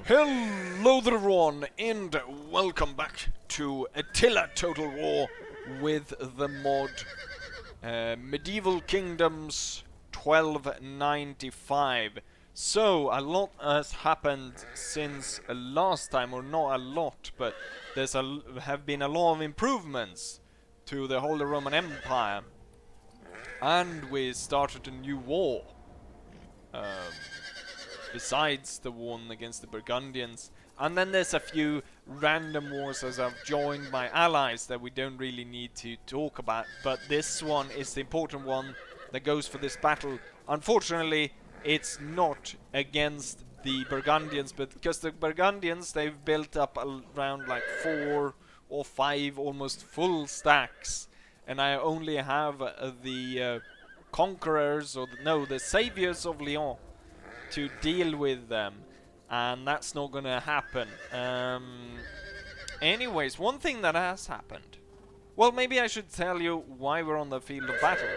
Hello there everyone, and welcome back to Attila Total War with the mod Medieval Kingdoms 1295. So, a lot has happened since last time, or not a lot, but have been a lot of improvements to the Holy Roman Empire. And we started a new war. Besides the one against the Burgundians. And then there's a few random wars as I've joined my allies that we don't really need to talk about. But this one is the important one that goes for this battle. Unfortunately, it's not against the Burgundians, but because the Burgundians, they've built up around like 4 or 5 almost full stacks. And I only have the conquerors, or the saviors of Lyon to deal with them, and that's not gonna happen. Anyways, one thing that has happened, well, maybe I should tell you why we're on the field of battle.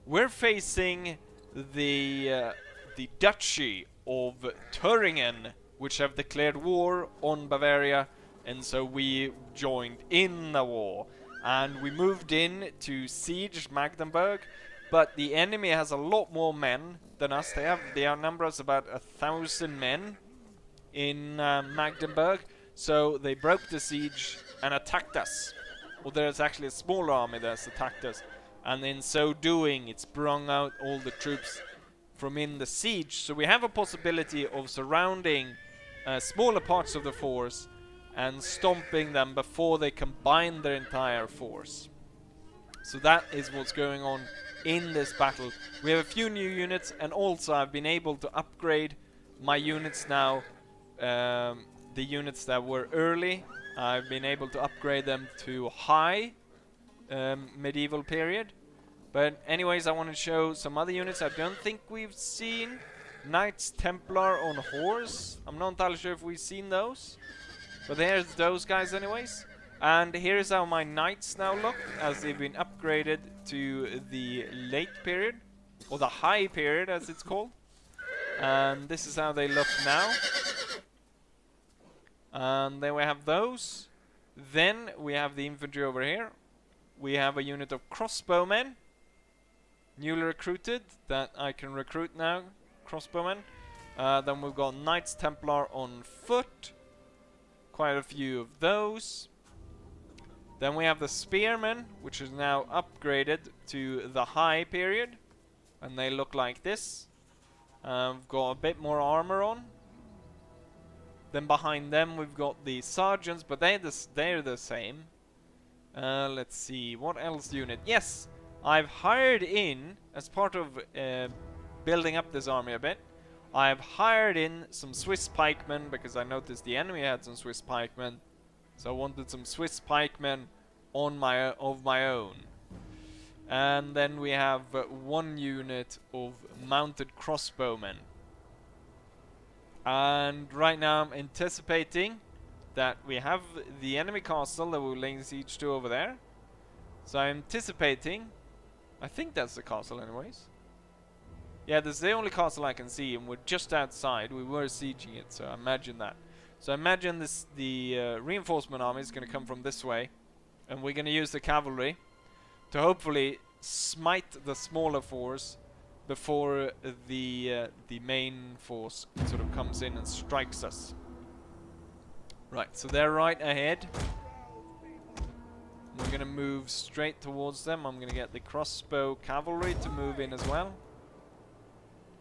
We're facing the Duchy of Thuringen, which have declared war on Bavaria, and so we joined in the war, and we moved in to siege Magdeburg. But the enemy has a lot more men than us. They outnumber us about 1,000 men in Magdeburg. So they broke the siege and attacked us. Well, there's actually a smaller army that's attacked us. And in so doing, it sprung out all the troops from in the siege. So we have a possibility of surrounding smaller parts of the force and stomping them before they combine their entire force. So that is what's going on in this battle. We have a few new units, and also I've been able to upgrade my units now. The units that were early, I've been able to upgrade them to high medieval period. But anyways, I want to show some other units I don't think we've seen. Knights Templar on horse. I'm not entirely sure if we've seen those, but there's those guys anyways. And here's how my knights now look, as they've been upgraded to the late period, or the high period as it's called. And this is how they look now. And then we have those. Then we have the infantry over here. We have a unit of crossbowmen, newly recruited, that I can recruit now, crossbowmen. Then we've got Knights Templar on foot, quite a few of those. Then we have the spearmen, which is now upgraded to the high period, and they look like this. We've got a bit more armor on. Then behind them we've got the sergeants, but they're the same. Let's see, what else unit? Yes, I've hired in, as part of building up this army a bit, I've hired in some Swiss pikemen, because I noticed the enemy had some Swiss pikemen. So I wanted some Swiss pikemen of my own. And then we have one unit of mounted crossbowmen. And right now I'm anticipating that we have the enemy castle that we're laying siege to over there. So I'm anticipating, I think that's the castle anyways. Yeah, this is the only castle I can see, and we're just outside. We were sieging it, so imagine that. So imagine the reinforcement army is going to come from this way, and we're going to use the cavalry to hopefully smite the smaller force before the main force sort of comes in and strikes us. Right, so they're right ahead. We're going to move straight towards them. I'm going to get the crossbow cavalry to move in as well,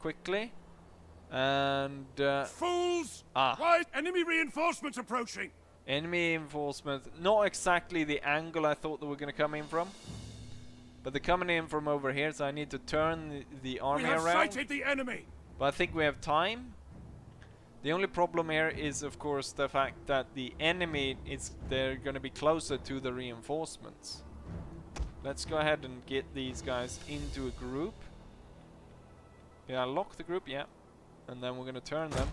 quickly. And fools! Right, enemy reinforcements approaching. Enemy reinforcements, not exactly the angle I thought they were going to come in from, but they're coming in from over here, so I need to turn the army around. We have sighted the enemy. But I think we have time. The only problem here is, of course, the fact that the enemy they're going to be closer to the reinforcements. Let's go ahead and get these guys into a group. Yeah, lock the group, yeah. And then we're going to turn them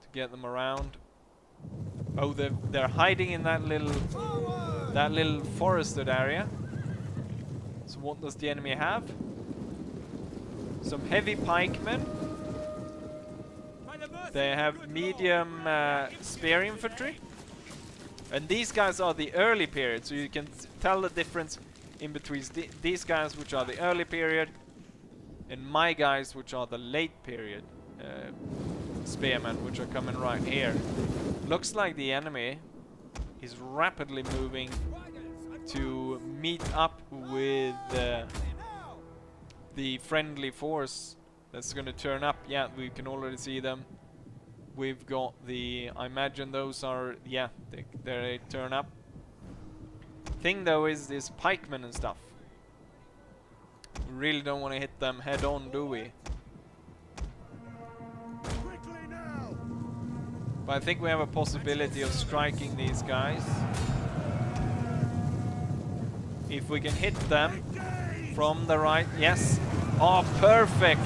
to get them around. Oh, they're hiding in that little forested area. So what does the enemy have? Some heavy pikemen. They have medium spear infantry. And these guys are the early period, so you can tell the difference in between these guys, which are the early period, and my guys, which are the late period spearmen, which are coming right here. Looks like the enemy is rapidly moving to meet up with the friendly force that's going to turn up. Yeah, we can already see them. We've got the... I imagine those are... Yeah, they turn up. Thing though is this pikemen and stuff. We really don't want to hit them head on, do we? But I think we have a possibility of striking these guys. If we can hit them from the right. Yes. Oh, perfect.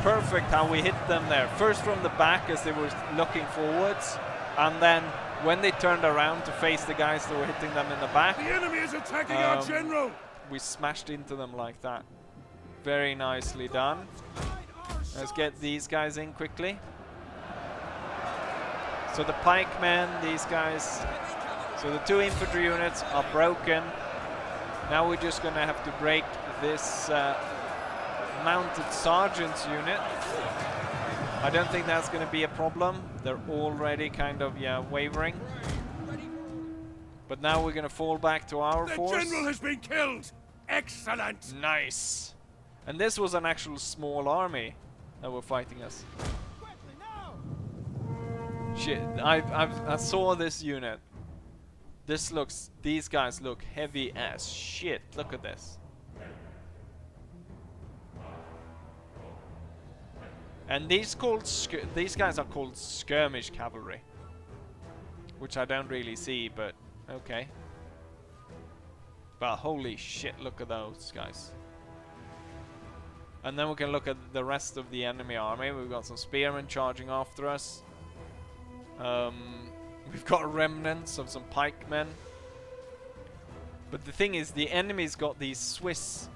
Perfect how we hit them there. First from the back as they were looking forwards, and then when they turned around to face the guys that were hitting them in the back, the enemy is attacking our general. We smashed into them like that. Very nicely done. Let's get these guys in quickly. So the pikemen, these guys, so the 2 infantry units are broken. Now we're just gonna have to break this mounted sergeant's unit. I don't think that's going to be a problem. They're already kind of, yeah, wavering. But now we're going to fall back to our force. The general has been killed. Excellent. Nice. And this was an actual small army that were fighting us. Shit, I saw this unit. These guys look heavy as shit. Look at this. And these guys are called skirmish cavalry, which I don't really see, but okay. But holy shit, look at those guys. And then we can look at the rest of the enemy army. We've got some spearmen charging after us. We've got remnants of some pikemen. But the thing is, the enemy's got these Swiss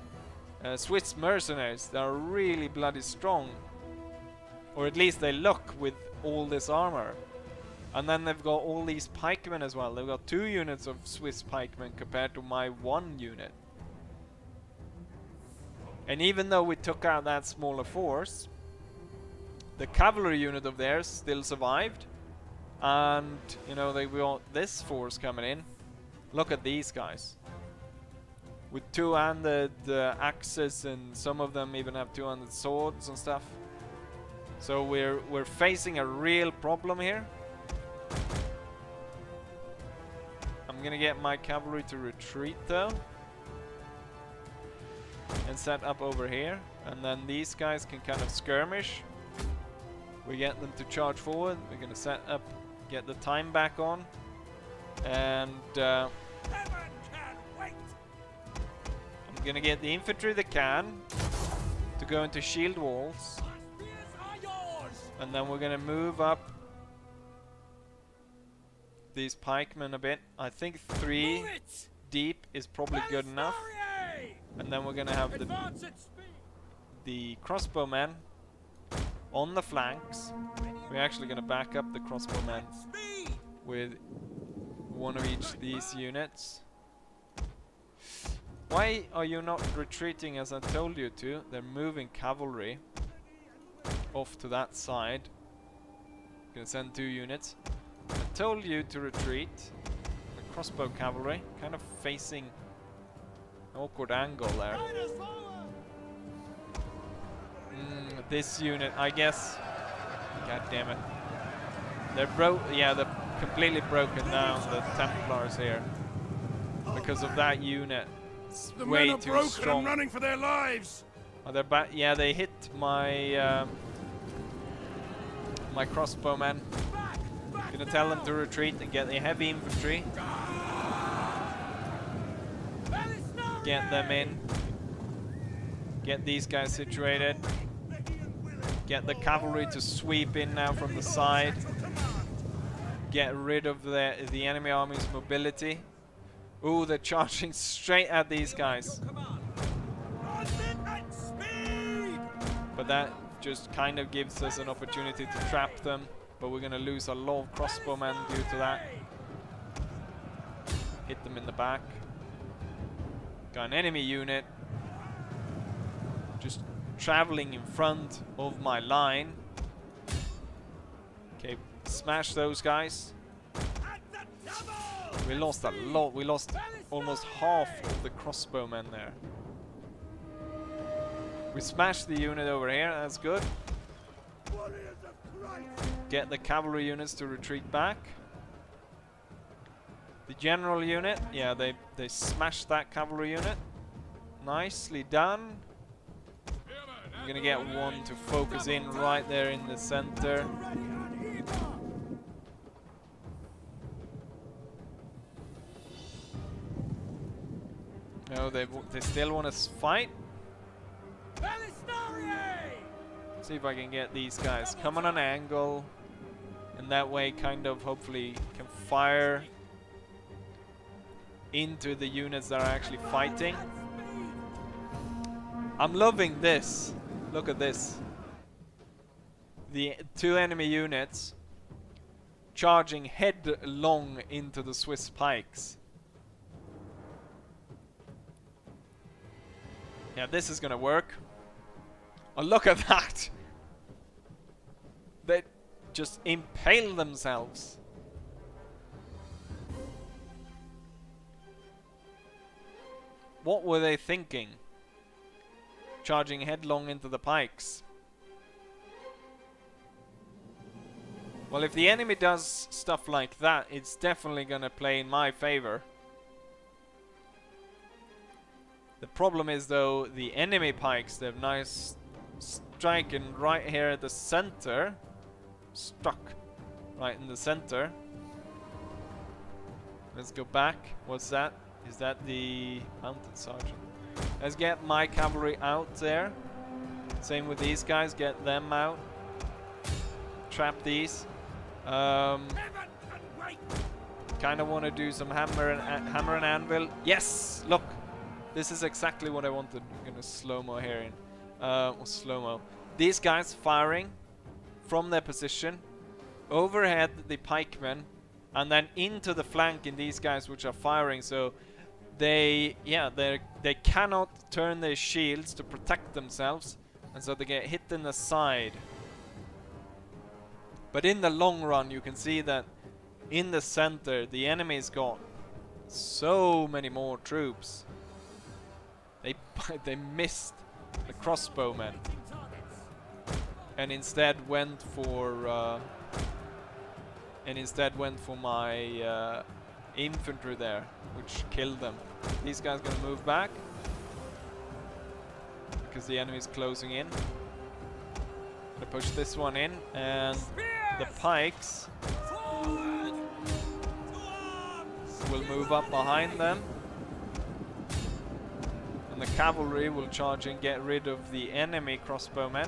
mercenaries that are really bloody strong. Or at least they look with all this armor. And then they've got all these pikemen as well. They've got 2 units of Swiss pikemen compared to my 1 unit. And even though we took out that smaller force, the cavalry unit of theirs still survived. And, you know, they got this force coming in. Look at these guys. With 2-handed axes, and some of them even have 2-handed swords and stuff. So we're facing a real problem here. I'm gonna get my cavalry to retreat though, and set up over here, and then these guys can kind of skirmish. We get them to charge forward. We're gonna set up, get the time back on, and I'm gonna get the infantry that can to go into shield walls. And then we're gonna move up these pikemen a bit. I think 3 deep is probably good enough. And then we're gonna have the crossbowmen on the flanks. We're actually gonna back up the crossbowmen with 1 of each of these units. Why are you not retreating as I told you to? They're moving cavalry off to that side. Gonna send 2 units. I told you to retreat. The crossbow cavalry kind of facing an awkward angle there. This unit, I guess. God damn it. They're they're completely broken down, the Templars here, because of that unit. It's way too broken strong. and running for their lives. Oh, they're back. Yeah, they hit my my crossbowmen. Gonna tell them to retreat and get the heavy infantry. Get them in. Get these guys situated. Get the cavalry to sweep in now from the side. Get rid of the enemy army's mobility. Ooh, they're charging straight at these guys. But just kind of gives us an opportunity to trap them, but we're gonna lose a lot of crossbowmen due to that. Hit them in the back. Got an enemy unit just traveling in front of my line. Okay, smash those guys. We lost a lot. We lost almost half of the crossbowmen there. We smashed the unit over here. That's good. Get the cavalry units to retreat back. The general unit, yeah, they smashed that cavalry unit. Nicely done. I'm gonna get one to focus in right there in the center. No, they still want to fight. See if I can get these guys come on an angle, and that way kind of hopefully can fire into the units that are actually fighting. I'm loving this. Look at this. The two enemy units charging headlong into the Swiss pikes. Yeah, this is gonna work. Oh, look at that! They just impale themselves. What were they thinking? Charging headlong into the pikes. Well, if the enemy does stuff like that, it's definitely gonna play in my favor. The problem is, though, the enemy pikes, they have nice striking right here at the center. Stuck right in the center. Let's go back. What's that? Is that the mounted sergeant? Let's get my cavalry out there. Same with these guys. Get them out. Trap these. Kind of want to do some hammer and anvil. Yes! Look! This is exactly what I wanted. I'm gonna slow-mo here in. Or slow-mo. These guys firing from their position. Overhead the pikemen. And then into the flank in these guys which are firing. So they cannot turn their shields to protect themselves. And so they get hit in the side. But in the long run you can see that in the center the enemy's got so many more troops. They missed the crossbowmen and instead went for my infantry there, which killed them. These guys gonna move back because the enemy's closing in. Gonna push this one in, and the pikes will move up behind them. The cavalry will charge and get rid of the enemy crossbowmen.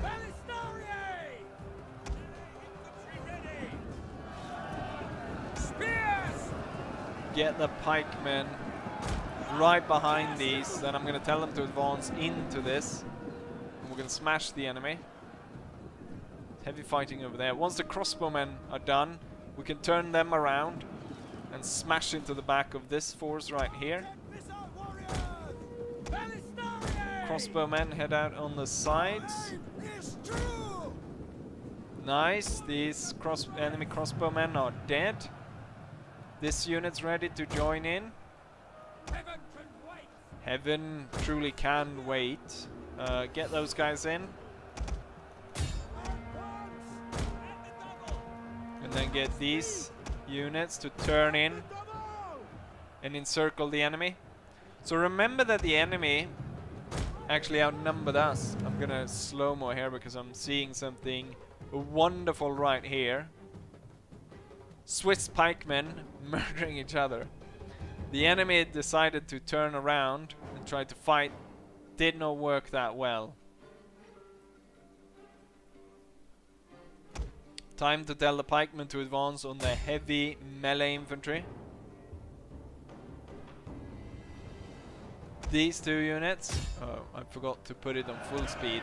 Get the pikemen right behind these. Then I'm going to tell them to advance into this. And we're going to smash the enemy. Heavy fighting over there. Once the crossbowmen are done, we can turn them around and smash into the back of this force right here. Crossbowmen head out on the sides. Nice. These enemy crossbowmen are dead. This unit's ready to join in. Heaven truly can wait. Get those guys in. And then get these units to turn in and encircle the enemy. So remember that the enemy actually outnumbered us. I'm gonna slow-mo here because I'm seeing something wonderful right here. Swiss pikemen murdering each other. The enemy decided to turn around and try to fight. Did not work that well. Time to tell the pikemen to advance on the heavy melee infantry. These two units, oh, I forgot to put it on full speed.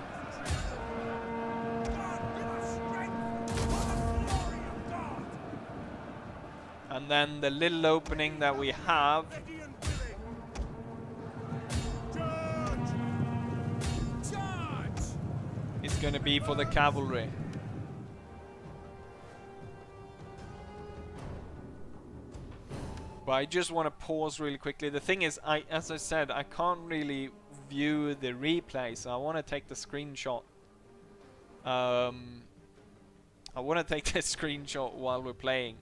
then the little opening that we have Ready and willing. Charge! Charge! is going to be for the cavalry. But I just want to pause really quickly. The thing is, as I said, I can't really view the replay, so I want to take the screenshot. I want to take this screenshot while we're playing.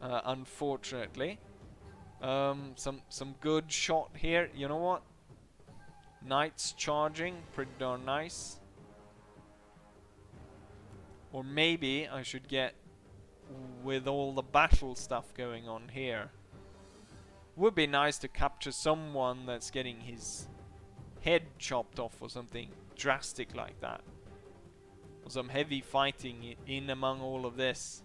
Unfortunately, some good shot here. You know what? Knights charging, pretty darn nice. Or maybe I should get with all the battle stuff going on here. Would be nice to capture someone that's getting his head chopped off or something drastic like that. Or some heavy fighting in among all of this.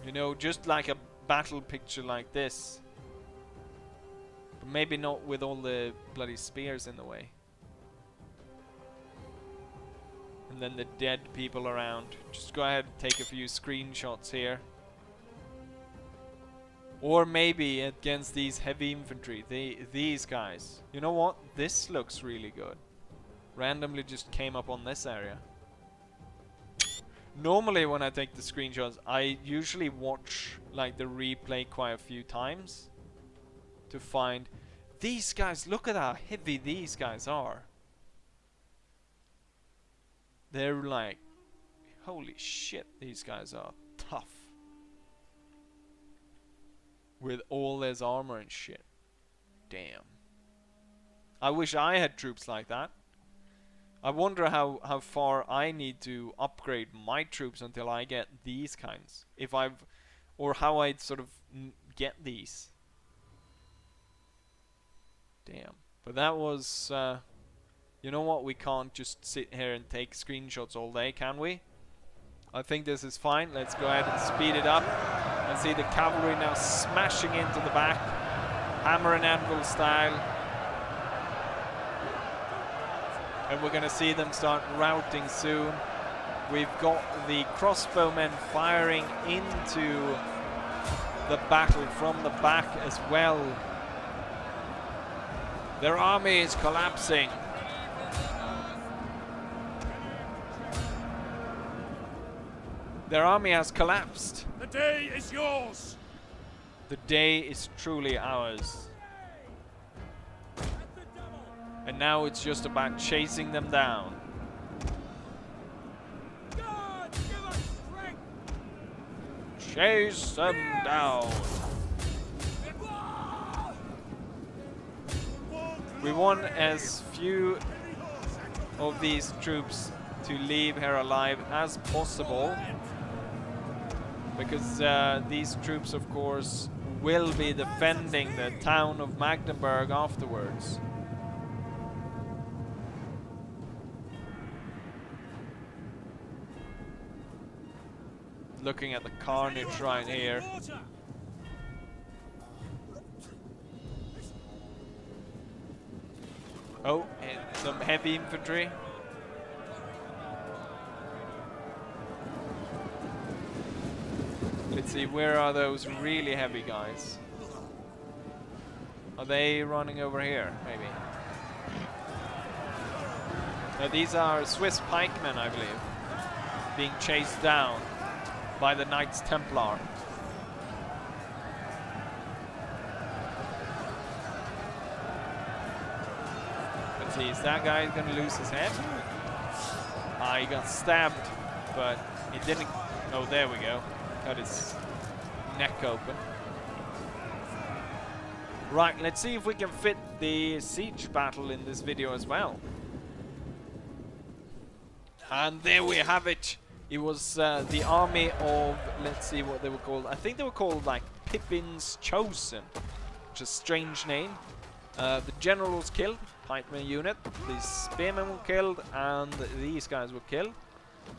You know, just like a battle picture like this. But maybe not with all the bloody spears in the way. And then the dead people around. Just go ahead and take a few screenshots here. Or maybe against these heavy infantry, these guys. You know what? This looks really good. Randomly just came up on this area. Normally when I take the screenshots, I usually watch like the replay quite a few times to find these guys. Look at how heavy these guys are. They're like, holy shit, these guys are tough. With all this armor and shit. Damn. I wish I had troops like that. I wonder how far I need to upgrade my troops until I get these kinds. If I've, or how I'd sort of get these. Damn. But that was, you know what? We can't just sit here and take screenshots all day, can we? I think this is fine. Let's go ahead and speed it up. And see the cavalry now smashing into the back. Hammer and anvil style. And we're going to see them start routing soon. We've got the crossbowmen firing into the battle from the back as well. Their army is collapsing. Their army has collapsed. The day is yours. The day is truly ours. And now it's just about chasing them down. God, give us strength. Chase them down. We want as few of these troops to leave here alive as possible. Because these troops, of course, will be defending the town of Magdeburg afterwards. Looking at the carnage right here. Oh, and some heavy infantry. Let's see, where are those really heavy guys? Are they running over here, maybe? No, these are Swiss pikemen, I believe, being chased down by the Knights Templar. Let's see, is that guy going to lose his head? He got stabbed, but he didn't. Oh, there we go. Cut his neck open. Right, let's see if we can fit the siege battle in this video as well. And there we have it. It was the army of, let's see what they were called. I think they were called like Pippin's Chosen, which is a strange name. The general was killed, pikeman unit. The spearmen were killed, and these guys were killed.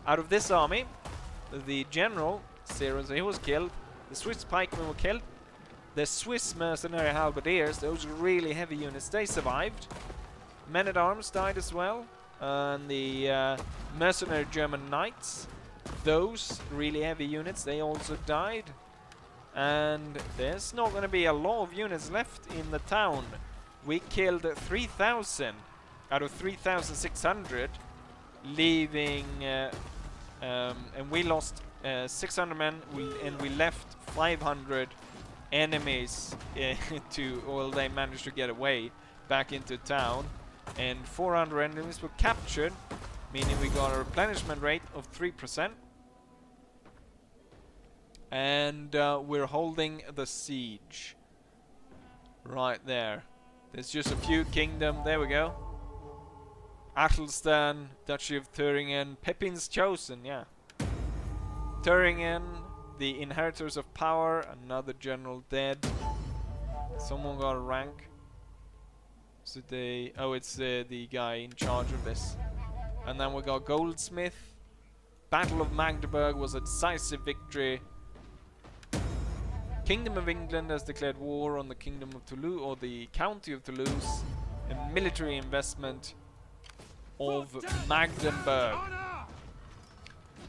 Out of this army, the general, he was killed. The Swiss pikemen were killed. The Swiss mercenary halberdiers, those really heavy units, they survived. Men-at-arms died as well. And the mercenary German knights. those really heavy units, they also died. And there's not going to be a lot of units left in the town. We killed 3,000 out of 3,600, leaving, and we lost 600 men, and we left 500 enemies well, they managed to get away back into town, and 400 enemies were captured, meaning we got a replenishment rate of 3%. And we're holding the siege right there. There's just a few kingdom. There we go. Athelstan, Duchy of Thuringen, Pepin's Chosen, yeah. Thuringen, the inheritors of power, another general dead. Someone got a rank. So they, oh, it's the guy in charge of this. And then we got Goldsmith. Battle of Magdeburg was a decisive victory. Kingdom of England has declared war on the Kingdom of Toulouse, or the County of Toulouse, a military investment of Magdeburg.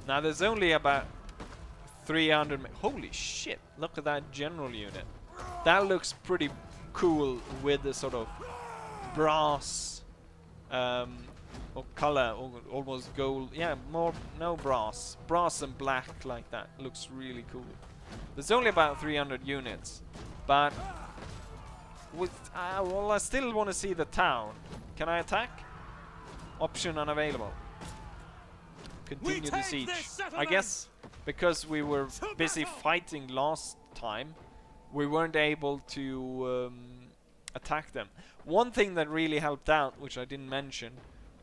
Now there's only about 300. Holy shit! Look at that general unit. That looks pretty cool with the sort of brass or color, or almost gold. Yeah, more no brass and black like that. Looks really cool. There's only about 300 units, but with well, I still want to see the town. Can I attack? Option unavailable. Continue the siege. I guess because we were busy fighting last time, we weren't able to attack them. One thing that really helped out, which I didn't mention,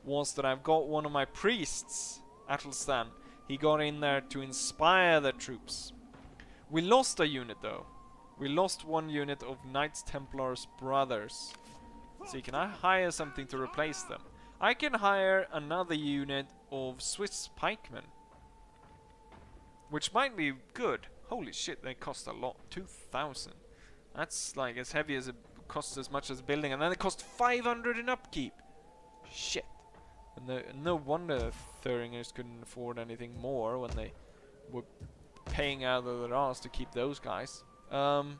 was that I've got one of my priests, Athelstan. He got in there to inspire the troops. We lost a unit though. We lost one unit of Knights Templars Brothers. See, can I hire something to replace them? I can hire another unit of Swiss pikemen, which might be good. Holy shit, they cost a lot. 2,000. That's like as heavy as it costs, as much as building, and then it cost 500 in upkeep. Shit. And no wonder Thuringers couldn't afford anything more when they were paying out of their ass to keep those guys. And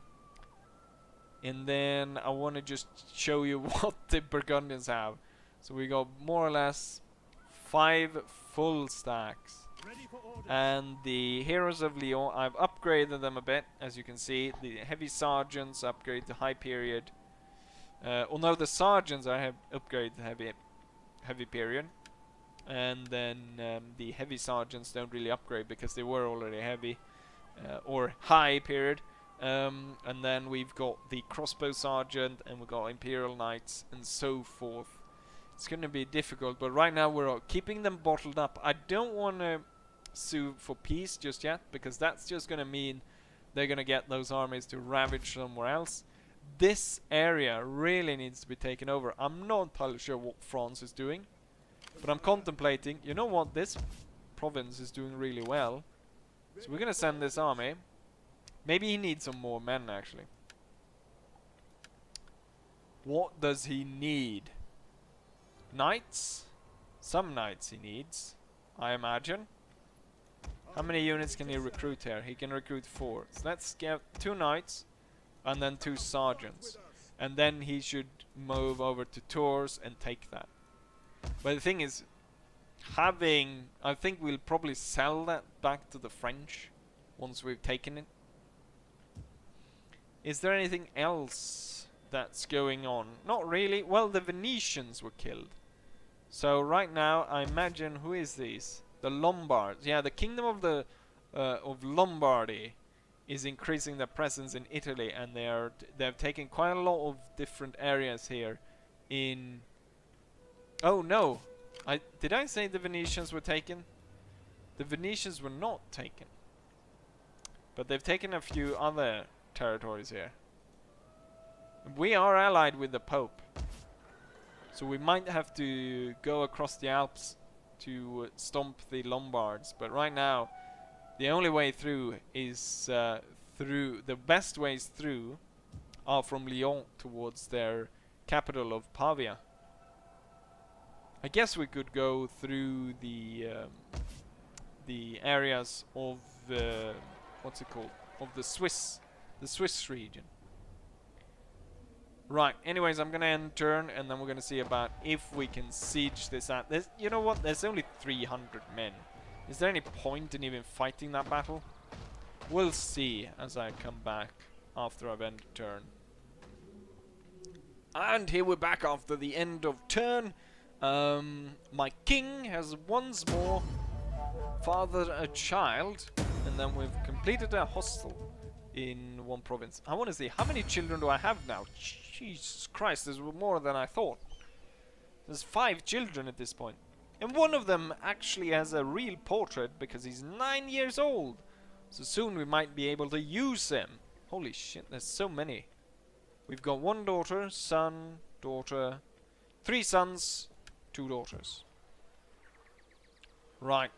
then I want to just show you what the Burgundians have. So we got more or less 5 full stacks. And the Heroes of Lyon, I've upgraded them a bit, as you can see. The Heavy Sergeants upgrade to High Period. Although the Sergeants I have upgraded to Heavy Period. And then the Heavy Sergeants don't really upgrade because they were already heavy or High Period. And then we've got the Crossbow Sergeant, and we've got Imperial Knights and so forth. It's going to be difficult, but right now we're keeping them bottled up. I don't want to sue for peace just yet, because that's just going to mean they're going to get those armies to ravage somewhere else. This area really needs to be taken over. I'm not entirely sure what France is doing, but I'm contemplating, you know what, this province is doing really well. So we're going to send this army. Maybe he needs some more men, actually. What does he need? Knights? Some knights he needs, I imagine. How many units can he recruit here? He can recruit 4. So let's get 2 knights and then 2 sergeants. And then he should move over to Tours and take that. But the thing is, I think we'll probably sell that back to the French once we've taken it. Is there anything else that's going on? Not really. Well, the Venetians were killed. So right now, I imagine, who is these? The Lombards. Yeah, the Kingdom of Lombardy is increasing their presence in Italy, and they've taken quite a lot of different areas here. In oh no, did I say the Venetians were taken? The Venetians were not taken, but they've taken a few other territories here. We are allied with the Pope, so we might have to go across the Alps to stomp the Lombards. But right now, the only way through is the best ways through are from Lyon towards their capital of Pavia. I guess we could go through the the areas of what's it called? Of the Swiss region. Right. Anyways, I'm gonna end turn, and then we're gonna see about if we can siege this out. You know what? There's only 300 men. Is there any point in even fighting that battle? We'll see as I come back after I've ended turn. And here we're back after the end of turn. My king has once more fathered a child, and then we've completed a hostel in one province. I want to see, how many children do I have now? Jesus Christ, there's more than I thought. There's 5 children at this point. And one of them actually has a real portrait because he's 9 years old. So soon we might be able to use him. Holy shit, there's so many. We've got 1 daughter, son, daughter, 3 sons, 2 daughters. Right,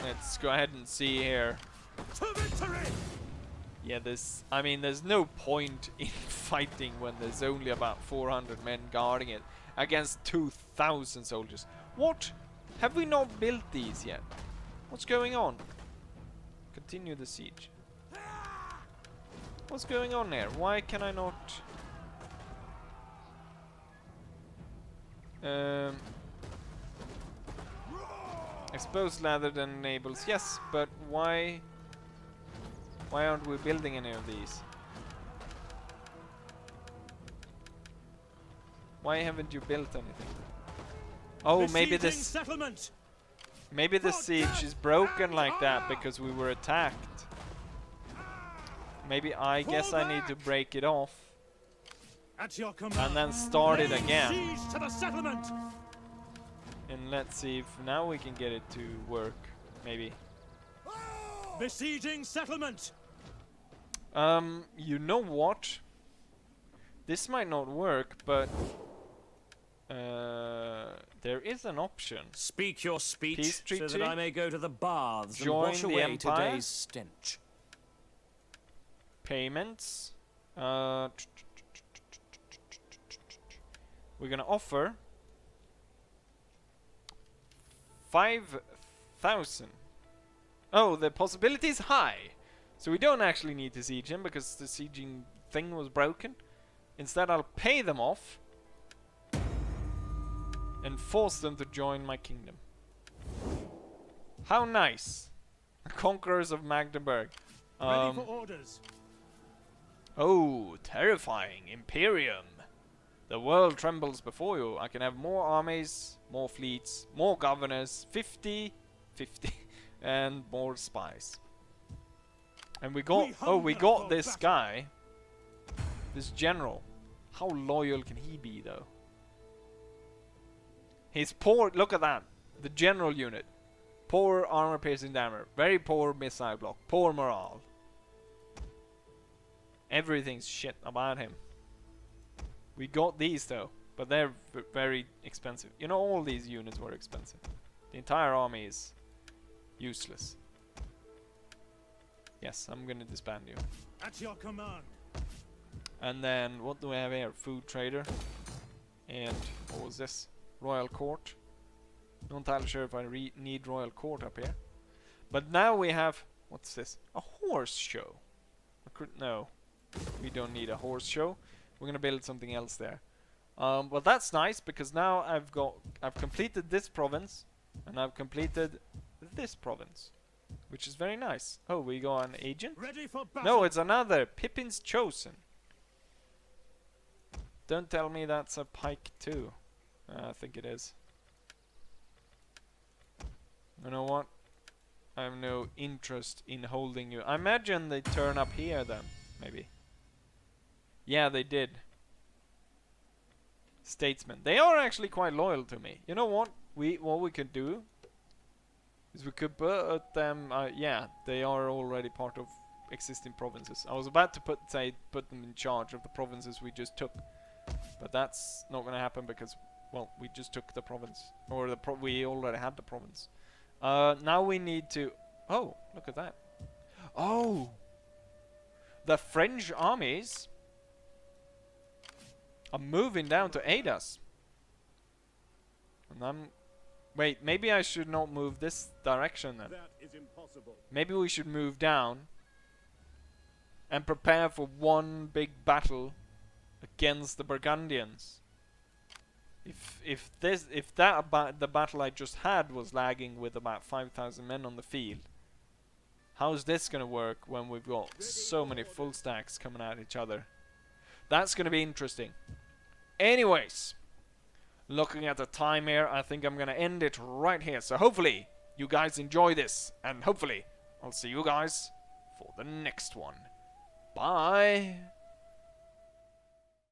let's go ahead and see here. To victory! Yeah, I mean, there's no point in fighting when there's only about 400 men guarding it against 2,000 soldiers. What? Have we not built these yet? What's going on? Continue the siege. What's going on there? Why can I not... Exposed lather then enables... Yes, but why... Why aren't we building any of these? Why haven't you built anything? Oh, maybe this... Settlement. Maybe the siege is broken like that because we were attacked. Maybe I guess I need to break it off. At your command. And then start it Laying again. siege to the settlement. And let's see if now we can get it to work. Maybe. Besieging settlement. You know what? This might not work, but there is an option. Speak your speech Peace so treaty? that I may go to the baths Join and wash the away Empire? today's stench. Payments. We're gonna offer 5,000. Oh, the possibility is high. So we don't actually need to siege him because the sieging thing was broken. Instead, I'll pay them off and force them to join my kingdom. How nice. Conquerors of Magdeburg. Ready for orders. Oh, terrifying. Imperium. The world trembles before you. I can have more armies, more fleets, more governors, 50, and more spies. And we got, we got this guy, this general. How loyal can he be, though? He's poor, look at that. The general unit. Poor armor-piercing damage. Very poor missile block. Poor morale. Everything's shit about him. We got these, though. But they're very expensive. You know, all these units were expensive. The entire army is useless. Yes, I'm gonna disband you. At your command. And then, what do we have here? Food trader. And, what was this? Royal court. Not entirely sure if I need royal court up here. But now we have, what's this? A horse show. No, we don't need a horse show. We're gonna build something else there. Well, that's nice because now I've completed this province and I've completed this province, which is very nice. Oh, we got an agent? Ready for battle. No, it's another. Pippin's Chosen. Don't tell me that's a pike too. I think it is. You know what? I have no interest in holding you. I imagine they turn up here then, maybe. Yeah, they did. Statesmen. They are actually quite loyal to me. You know what? What we could do is we could put them. Yeah, they are already part of existing provinces. I was about to put them in charge of the provinces we just took, but that's not going to happen because, well, we just took the province, or we already had the province. Now we need to. Oh, look at that. Oh, the French armies are moving down to aid us. And I'm Wait, maybe I should not move this direction then. That is impossible. Maybe we should move down and prepare for one big battle against the Burgundians. If the battle I just had was lagging with about 5,000 men on the field, how's this gonna work when we've got so many full stacks coming at each other? That's gonna be interesting. Anyways, looking at the time here, I think I'm gonna end it right here. So hopefully you guys enjoy this, and hopefully I'll see you guys for the next one. Bye.